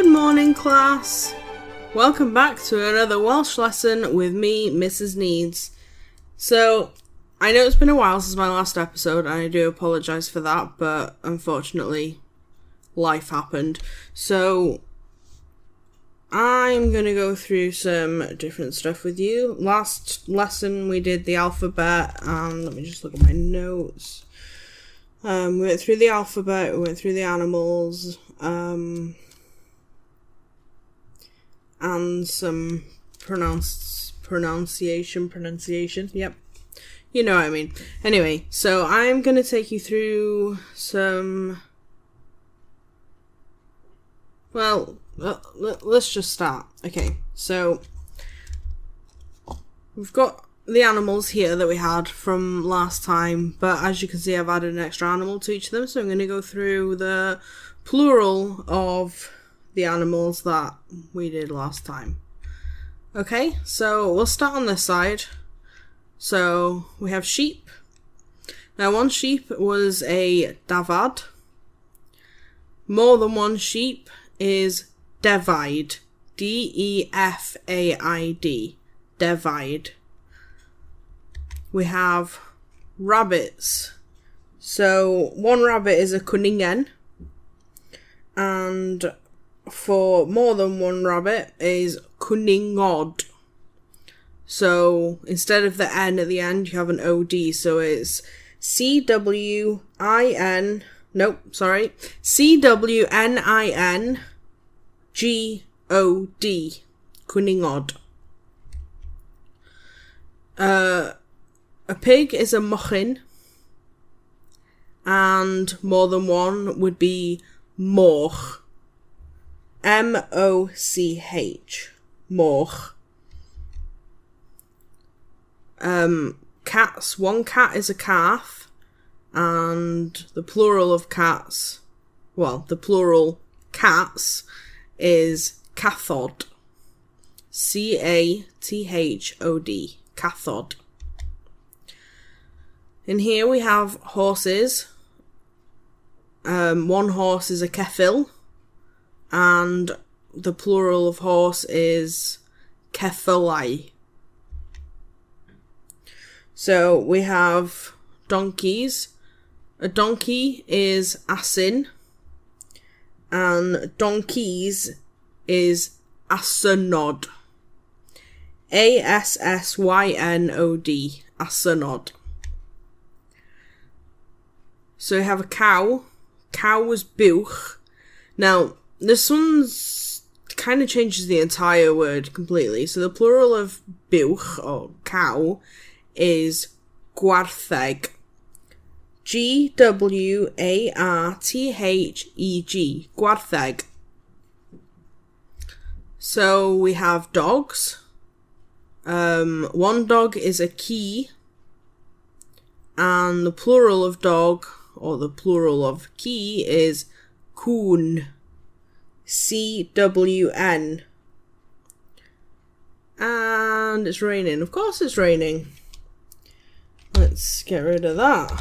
Good morning, class. Welcome back to another Welsh lesson with me, Mrs. Needs. So, I know it's been a while since my last episode, and I do apologise for that, but unfortunately, life happened. So, I'm going to go through some different stuff with you. Last lesson we did the alphabet, and let me just look at my notes. We went through the alphabet, we went through the animals, and some pronunciation, yep. You know what I mean. Anyway, so I'm going to take you through some... Well, let's just start. Okay, so we've got the animals here that we had from last time, but as you can see, I've added an extra animal to each of them, so I'm going to go through the plural of the animals that we did last time. Okay, so we'll start on this side. So we have sheep. Now, one sheep was a dafad. More than one sheep is defaid. D-E-F-A-I-D. Defaid. We have rabbits. So one rabbit is a cwningen, and for more than one rabbit is cwningod. So instead of the N at the end, you have an O-D, so it's C-W-N-I-N-G-O-D. Cwningod. A pig is a mochyn, and more than one would be moch. M-O-C-H. Moch. Cats. One cat is a calf, and the plural of cats, well, the plural cats is cathod. C-A-T-H-O-D. Cathod. In here we have horses. One horse is a ceffyl, and the plural of horse is ceffylau. So we have donkeys. A donkey is asyn, and donkeys is asynod. A-S-S-Y-N-O-D. Asynod. So we have a cow. Cow was buwch. Now, this one's kind of changes the entire word completely. So the plural of buwch, or cow, is gwartheg. G-W-A-R-T-H-E-G. Gwartheg. So we have dogs. One dog is a key, and the plural of dog, or the plural of key, is cwn. C-W-N. And it's raining. Of course it's raining. Let's get rid of that.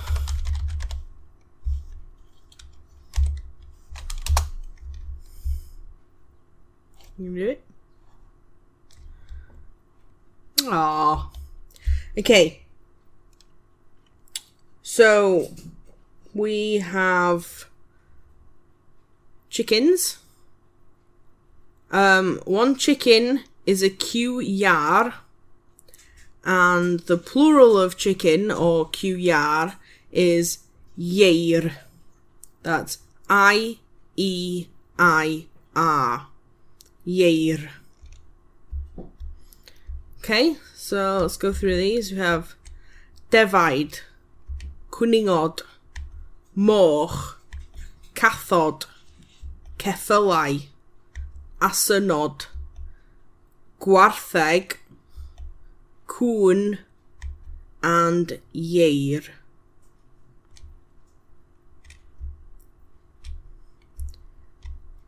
You do it? Aww. Okay. So, we have chickens. One chicken is a cywyar, and the plural of chicken, or cywyar, is yeir. That's I-E-I-R. Yeir. Okay, so let's go through these. We have defaid, cwningod, moch, cathod, ceffylau, asynod, gwartheg, cwn, and yeir.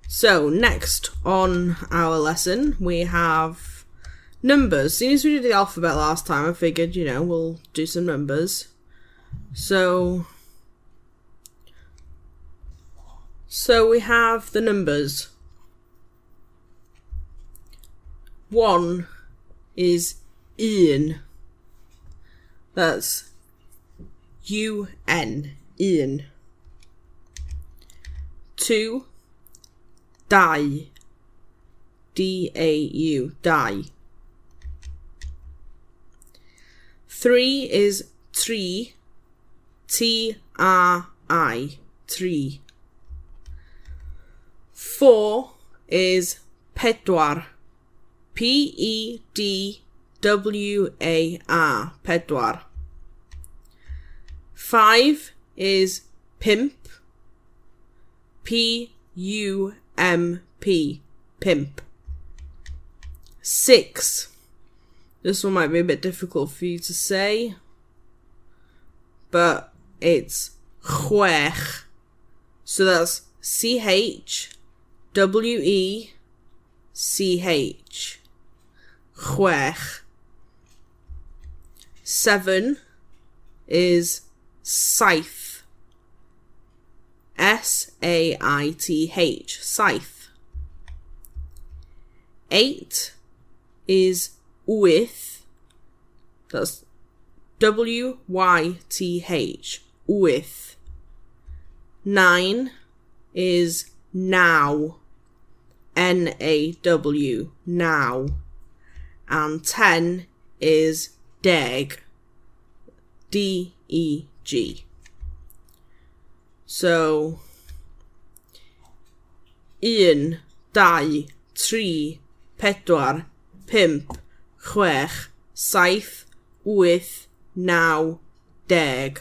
So, next on our lesson, we have numbers. As soon as we did the alphabet last time, I figured, we'll do some numbers. So we have the numbers. 1 is un. That's UN, un. 2, dau, D-A-U, dau. 3 is tri, T-R-I, tree. 4 is pedwar, P-E-D-W-A-R, pedwar. 5 is pimp, P-U-M-P, pimp. 6, this one might be a bit difficult for you to say, but it's chwech. So that's C-H-W-E-C-H. Chwech. 7 is saith. S-A-I-T-H. Saith. 8 is wyth. That's W-Y-T-H. Wyth. 9 is now. N-A-W. Now. And 10 is deg. D-E-G. So, un, dau, tri, pedwar, pimp, chwech, saith, wyth, naw, deg.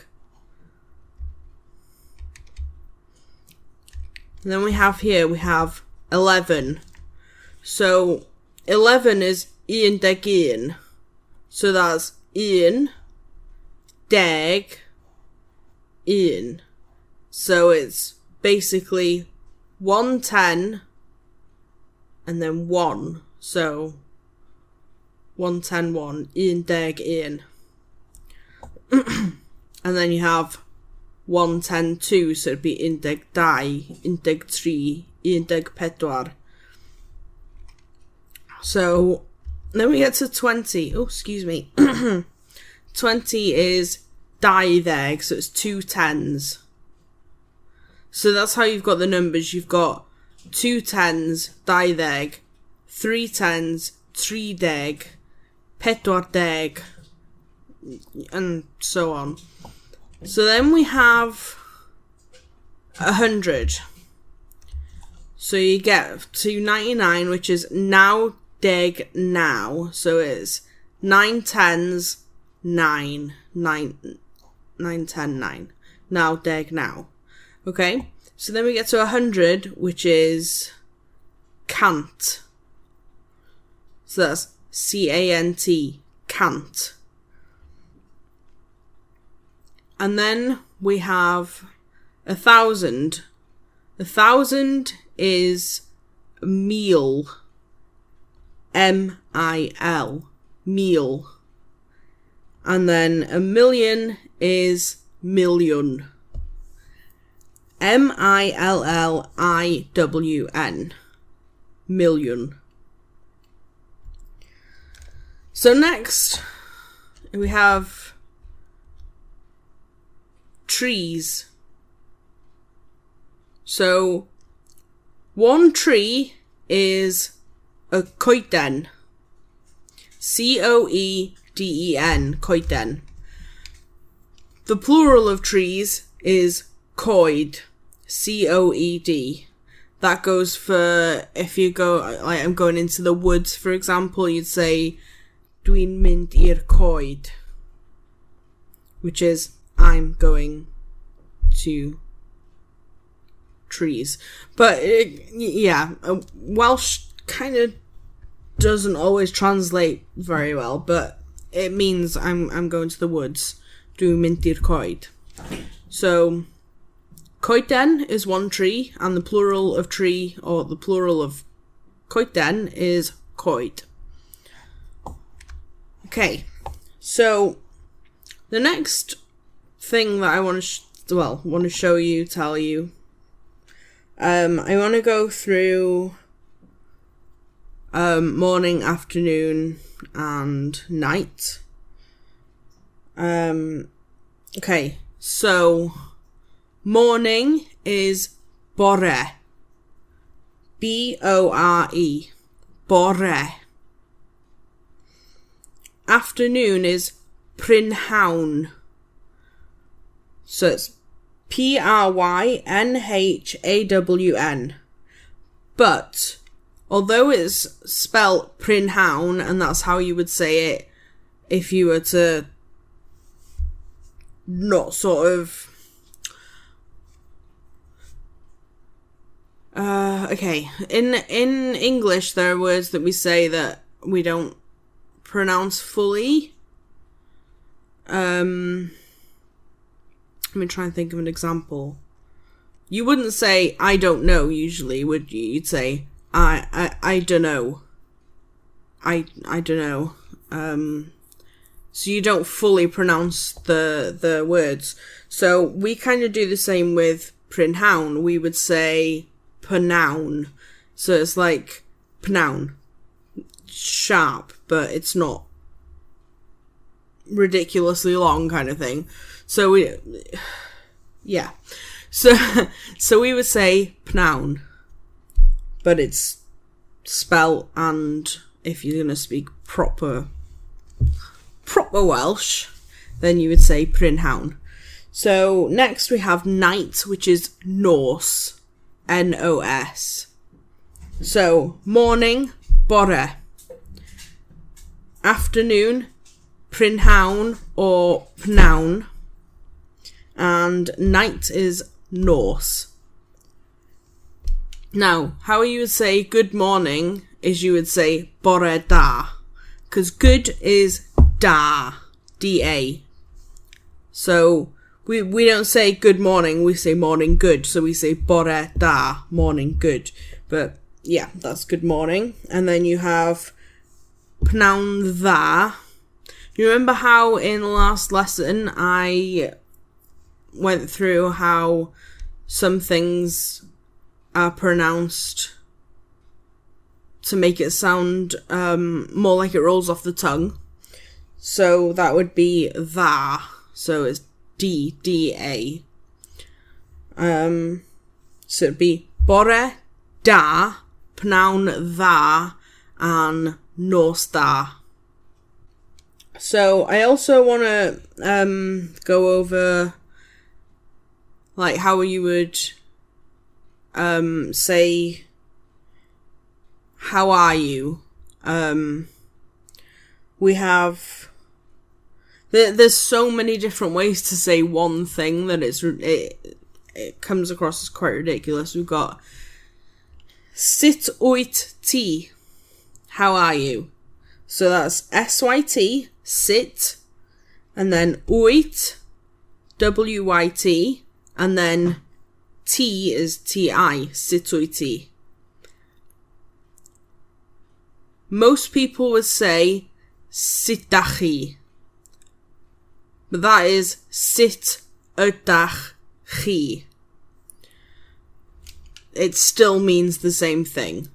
And then we have 11. So 11 is un deg un. So that's un, deg, un. So it's basically 110 and then 1. So 110, 1, un deg un. And then you have 110, 2, so it'd be un deg dau, un deg tri, un deg pedwar. So then we get to 20. Oh, excuse me. 20 is dau ddeg, so it's 2 tens. So that's how you've got the numbers. You've got 2 tens, dau ddeg, 3 tens, tri deg, pedwar deg, and so on. So then we have 100. So you get to 99, which is now deg now. So it's 9 tens, 9, 9, 9, 10, 9. Now deg now. Okay, so then we get to 100, which is cant. So that's C-A-N-T, cant. And then we have 1,000. 1,000 is meal. M-I-L, meal. And then 1,000,000 is million. M-I-L-L-I-W-N. Million. So next, we have trees. So, one tree is a coeden. C-O-E-D-E-N, coeden. The plural of trees is coed. C-O-E-D. That goes for if you go, like I'm going into the woods, for example, you'd say, dwi'n mynd i'r coed, which is, I'm going to trees. But, Welsh kind of doesn't always translate very well, but it means I'm going to the woods. Dwi'n mynd i'r coed. So, coeden is one tree, and the plural of tree, or the plural of coeden, is coed. Okay, so the next thing that I want to show you, tell you, I want to go through morning, afternoon, and night. Okay, so morning is bore. B-O-R-E. Bore. Afternoon is prynhawn. So it's P-R-Y-N-H-A-W-N. But although it's spelt prynhawn, and that's how you would say it if you were to not sort of... okay. In English, there are words that we say that we don't pronounce fully. Let me try and think of an example. You wouldn't say "I don't know" usually, would you? You'd say I don't know. I don't know. So you don't fully pronounce the words. So we kind of do the same with prynhawn. We would say pnown. So it's like pnown. Sharp, but it's not ridiculously long kind of thing. So we would say pnown, but it's spelt, and if you're going to speak proper Welsh, then you would say prynhawn. So next we have night, which is Norse, N-O-S. So morning, bore. Afternoon, prynhawn or pnown. And night is Norse. Now, how you would say good morning is you would say bore da. Because good is da. D-A. So we don't say good morning, we say morning good. So we say bore da, morning good. But yeah, that's good morning. And then you have pnown dda. You remember how in the last lesson I went through how some things are pronounced to make it sound more like it rolls off the tongue. So that would be dda. So it's D-D-A. So it'd be bore da, pnown dda, and nos da. So I also want to go over like how you would say how are you. We have there's so many different ways to say one thing that it comes across as quite ridiculous. We've got sit oit ti, how are you? So that's S-Y-T, sit, and then oit, W-Y-T, and then T is T-I, sit oit ti. Most people would say sitachi, but that is sit ydach chi. It still means the same thing.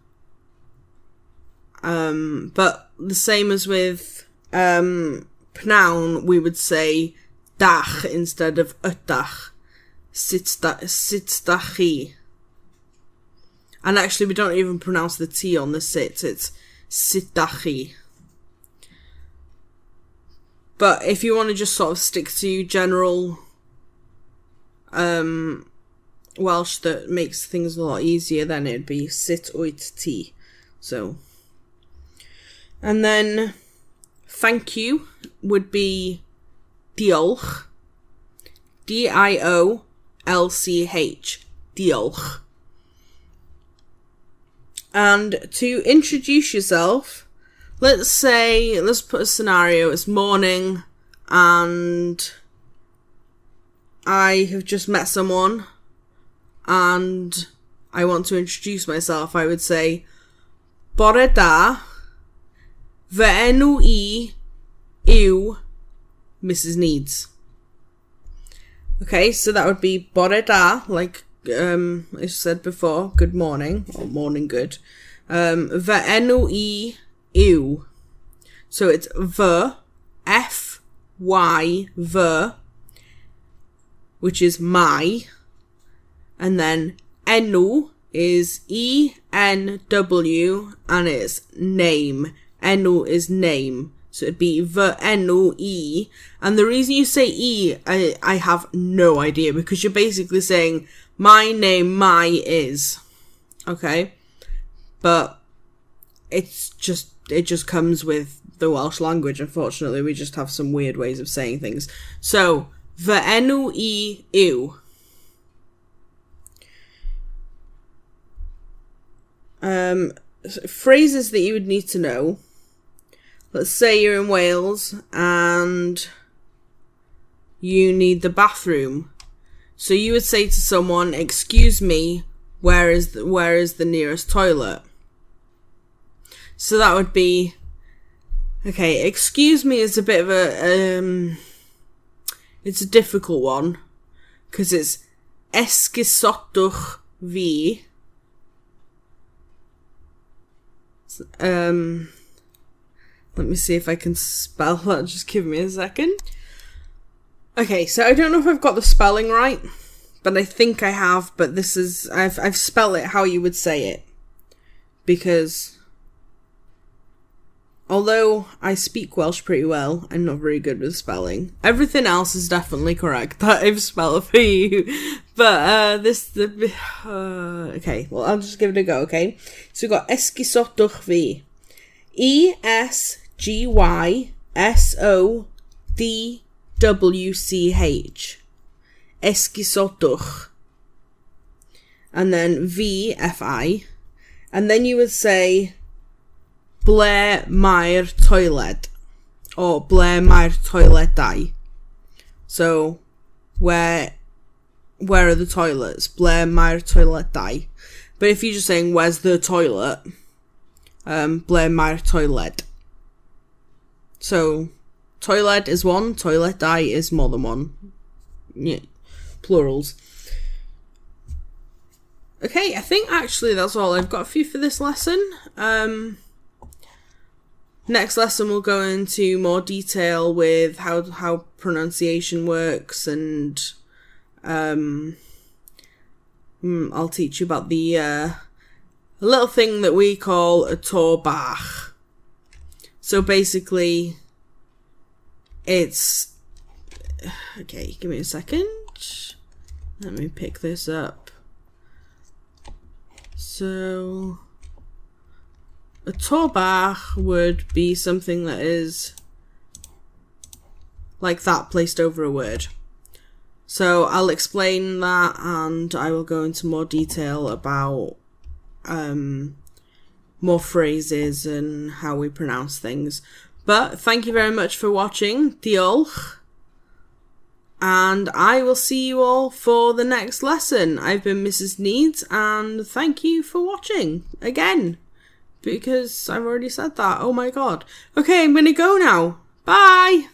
But the same as with pnown, we would say dach instead of ydach. Sitdachi. And actually we don't even pronounce the T on the sit, it's sitdachi. But if you want to just sort of stick to general Welsh that makes things a lot easier, then it'd be sit oit ti. So, and then thank you would be diolch. D-I-O-L-C-H. Diolch. And to introduce yourself, let's put a scenario. It's morning and I have just met someone and I want to introduce myself. I would say bore da, fy enw I yw Mrs. Needs. Okay, so that would be bore da, like I said before, good morning, or morning good. Fy enw I yw. So it's fy, F-Y, fy, which is my. And then enw is E-N-W, and it's name. Enw is name. So it'd be fy enw I. And the reason you say I have no idea, because you're basically saying my name, my is. Okay? But it just comes with the Welsh language, unfortunately. We just have some weird ways of saying things. So, fy enw I yw. Phrases that you would need to know. Let's say you're in Wales and you need the bathroom. So you would say to someone, "Excuse me, where is the nearest toilet?" So that would be, okay, excuse me is a bit of a it's a difficult one, because it's esgusodwch fi. Let me see if I can spell that. Just give me a second. Okay, so I don't know if I've got the spelling right, but I think I have. But this is I've spelled it how you would say it, because although I speak Welsh pretty well, I'm not very good with spelling. Everything else is definitely correct that I've spelled for you, but okay. Well, I'll just give it a go. Okay, so we've got esgusodwch fi. ESGYSODWCH. Esgusodwch. And then V, F-I. And then you would say ble mae'r toilet. Or ble mae'r toiledau. So, where are the toilets? Ble mae'r toiledau. But if you're just saying, where's the toilet? Ble mae'r toilet. So, toilet is one, toiledau is more than one. Yeah, plurals. Okay, I think actually that's all I've got for you for this lesson. Next lesson we'll go into more detail with how pronunciation works, and I'll teach you about the a little thing that we call a tor bach. So basically, it's... Okay, give me a second. Let me pick this up. So, a tor bach would be something that is like that placed over a word. So I'll explain that, and I will go into more detail about more phrases and how we pronounce things. But thank you very much for watching. Diolch. And I will see you all for the next lesson. I've been Mrs. Needs, and thank you for watching again, because I've already said that. Oh my god. Okay, I'm gonna go now. Bye.